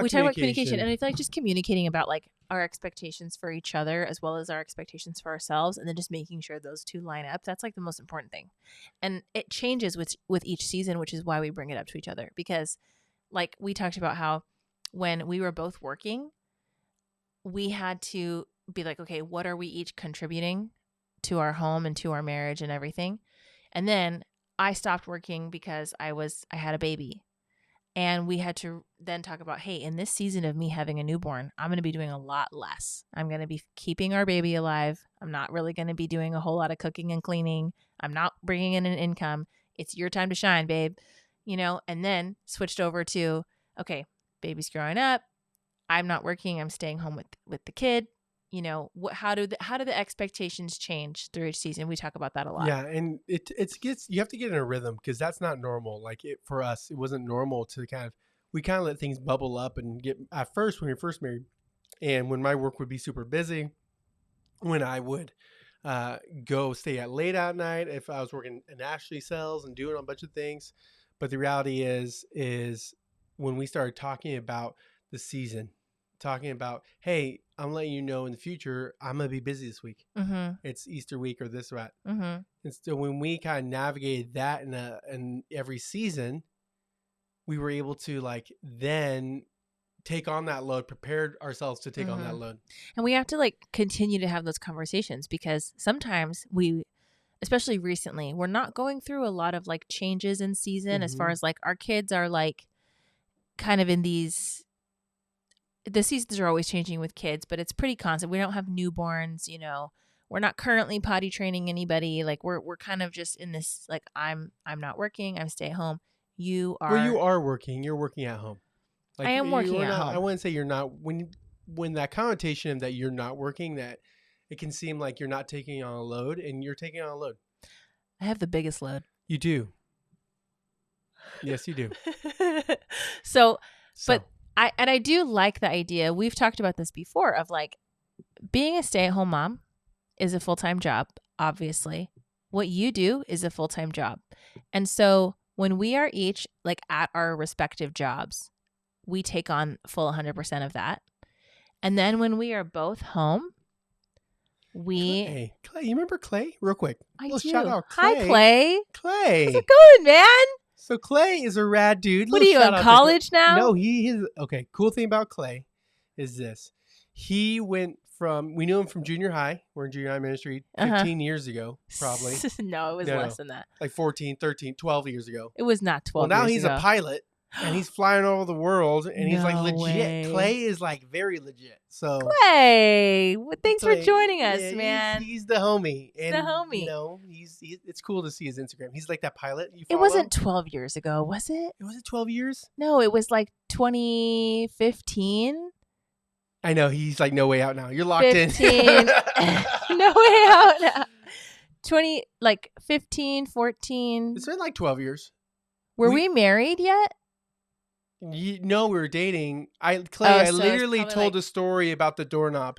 We talk about communication, and I feel like just communicating about like our expectations for each other as well as our expectations for ourselves, and then just making sure those two line up. That's like the most important thing. And it changes with each season, which is why we bring it up to each other, because like we talked about how when we were both working, we had to be like, okay, what are we each contributing to our home and to our marriage and everything? And then I stopped working because I had a baby. And we had to then talk about, hey, in this season of me having a newborn, I'm going to be doing a lot less. I'm going to be keeping our baby alive. I'm not really going to be doing a whole lot of cooking and cleaning. I'm not bringing in an income. It's your time to shine, babe. And then switched over to, okay, baby's growing up. I'm not working. I'm staying home with the kid. How do the expectations change through each season? We talk about that a lot. Yeah, and you have to get in a rhythm, because that's not normal. Like for us, it wasn't normal to we let things bubble up and get at first when we were first married, and when my work would be super busy, when I would go stay at late at night if I was working in Ashley sales and doing a bunch of things. But the reality is when we started talking about the season, talking about, hey, I'm letting you know in the future, I'm going to be busy this week. Mm-hmm. It's Easter week or this or that. Mm-hmm. And so when we kind of navigated that in every season, we were able to like then take on that load, prepared ourselves to take on that load. And we have to like continue to have those conversations, because sometimes especially recently, we're not going through a lot of like changes in season, as far as like our kids are like kind of in the seasons are always changing with kids, but it's pretty constant. We don't have newborns, we're not currently potty training anybody. Like we're kind of just in this, like, I'm not working. I'm stay at home. You are. Well, you are working. You're working at home. Like, I am working at home. I wouldn't say you're not. When that connotation that you're not working, that it can seem like you're not taking on a load, and you're taking on a load. I have the biggest load. You do. Yes, you do. So. But I do like the idea. We've talked about this before of like being a stay-at-home mom is a full-time job, obviously. What you do is a full-time job. And so when we are each like at our respective jobs, we take on full 100% of that. And then when we are both home, Clay, you remember Clay? Real quick. I do. Shout out Clay. Hi, Clay. Clay. How's it going, man? So Clay is a rad dude. What are you, in college now? No, he is. Okay, cool thing about Clay is this. He we knew him from junior high. We're in junior high ministry 15 years ago, probably. No, it was less than that. Like 14, 13, 12 years ago. It was not 12 Well, now years he's ago. a pilot, and he's flying all over the world, and he's like legit. Way. Clay is like very legit. So Clay, thanks for joining us, yeah, man. He's the homie. He's the homie. It's cool to see his Instagram. He's like that pilot you follow. It wasn't 12 years ago, was it? Was it 12 years? No, it was like 2015. I know. He's like, no way out now. You're locked 15. in. No way out now. 15, 14. It's been like 12 years. Were we married yet? No, we were dating. I literally told a story about the doorknob.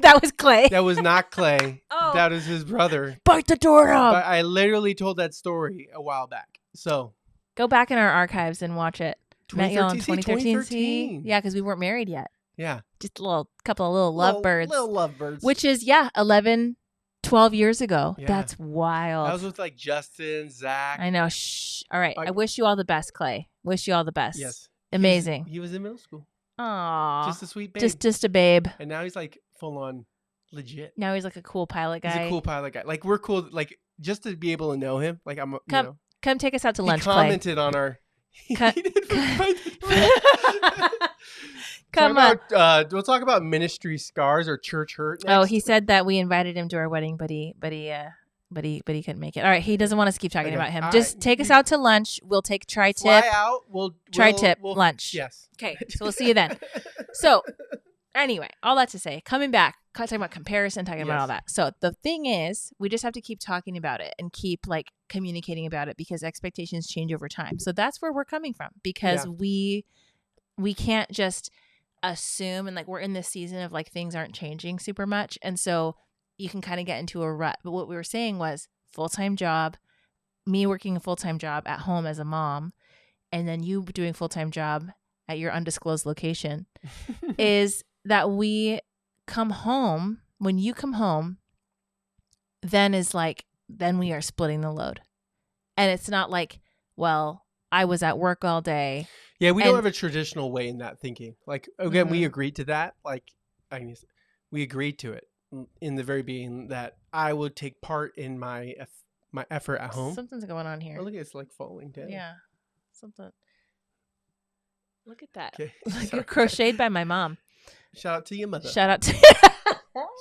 That was Clay. That was not Clay. Oh. That was his brother. Bite the doorknob. But I literally told that story a while back. So go back in our archives and watch it. 2013. Yeah, because we weren't married yet. Yeah. Just a couple of little lovebirds. Little lovebirds. Which is, 11, 12 years ago. Yeah. That's wild. I was with like Justin, Zach. I know. Shh. All right. I wish you all the best, Clay. Wish you all the best. Yes. Amazing. He was in middle school. Aww. Just a sweet babe. Just a babe. And now he's like full on legit. Now he's like a cool pilot guy. He's a cool pilot guy. Like we're cool. Like just to be able to know him. Like come take us out to lunch, Clay. He commented on our. Come on. We'll talk about ministry scars or church hurt next. Oh, he said that we invited him to our wedding, but he couldn't make it. All right, he doesn't want us to keep talking about him. Just take us out to lunch. We'll take tri-tip. Fly out. Tri-tip lunch. Yes. Okay, so we'll see you then. So, anyway, all that to say, coming back, talking about comparison, talking about all that. So the thing is, we just have to keep talking about it and keep like communicating about it, because expectations change over time. So that's where we're coming from, because we can't just assume, and like we're in this season of like things aren't changing super much, and so you can kind of get into a rut. But what we were saying was full-time job, me working a full-time job at home as a mom, and then you doing full-time job at your undisclosed location is that we come home. When you come home, then we are splitting the load. And it's not like, well, I was at work all day. Yeah, we don't have a traditional way in that thinking. Like, again, we Mhm. agreed to that. Like, we agreed to it in the very beginning that I would take part in my effort at home. Something's going on here. Oh, look, it's like falling down. Yeah, something. Look at that. Okay. Like crocheted by my mom. Shout out to your mother. Shout out to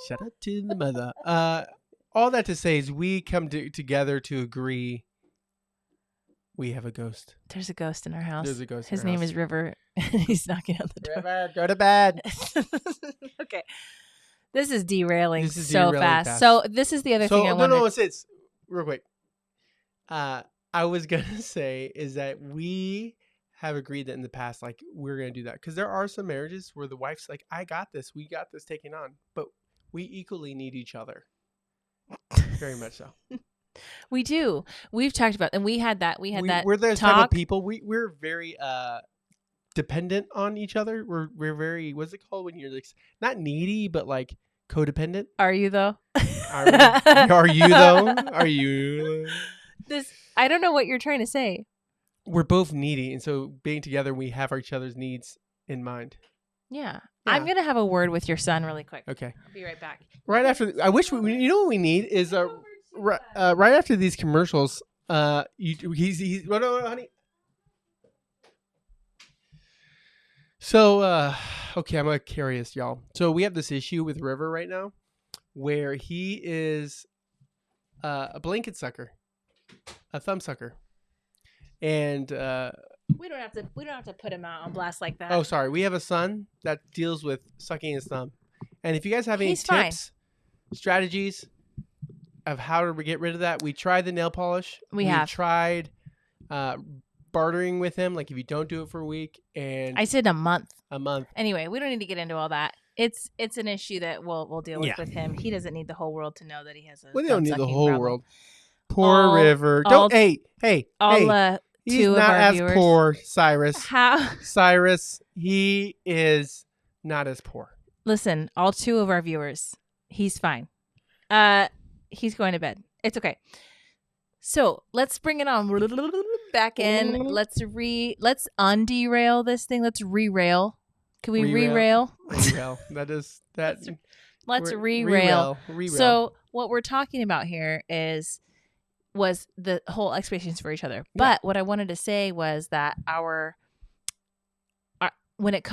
Shout out to the mother. All that to say is we come together to agree we have a ghost. There's a ghost in our house. There's a ghost. His name is River. He's knocking on the door. River, go to bed. Okay. This is derailing This is so derailing fast. So this is the other thing I wanted. No, it's real quick. I was gonna say is that we have agreed that in the past, like, we're gonna do that because there are some marriages where the wife's like, "I got this, we got this taken on," but we equally need each other. Very much so. We do. We've talked about, and we had that. We're those talk. type of people. We're very dependent on each other. We're very, what's it called when you're like not needy but like codependent? Are you though? Are you though? Are you? I don't know what you're trying to say. We're both needy, and so being together, we have each other's needs in mind. Yeah. I'm gonna have a word with your son really quick. Okay. I'll be right back. Right after, I wish you know what we need is right after these commercials. He's no, honey. So okay, I'm gonna carry this, y'all. So we have this issue with River right now, where he is a blanket sucker, a thumb sucker, and we don't have to put him out on blast like that. oh, sorry, we have a son that deals with sucking his thumb, and if you guys have any tips, strategies of how to get rid of that, we tried the nail polish. We tried bartering with him, like if you don't do it for a week, and I said a month. Anyway, we don't need to get into all that. It's an issue that we'll deal with him. He doesn't need the whole world to know that he has a. Well, they don't need the whole world. Poor River. Hey. He's not as poor, Cyrus. How? Cyrus, he is not as poor. Listen, all 2 of our viewers, he's fine. He's going to bed. It's okay. So let's bring it on back in. Let's underail this thing. Let's re-rail. Can we re-rail? Re-rail. Let's re-rail. So what we're talking about here was the whole expectations for each other. But what I wanted to say was that when it comes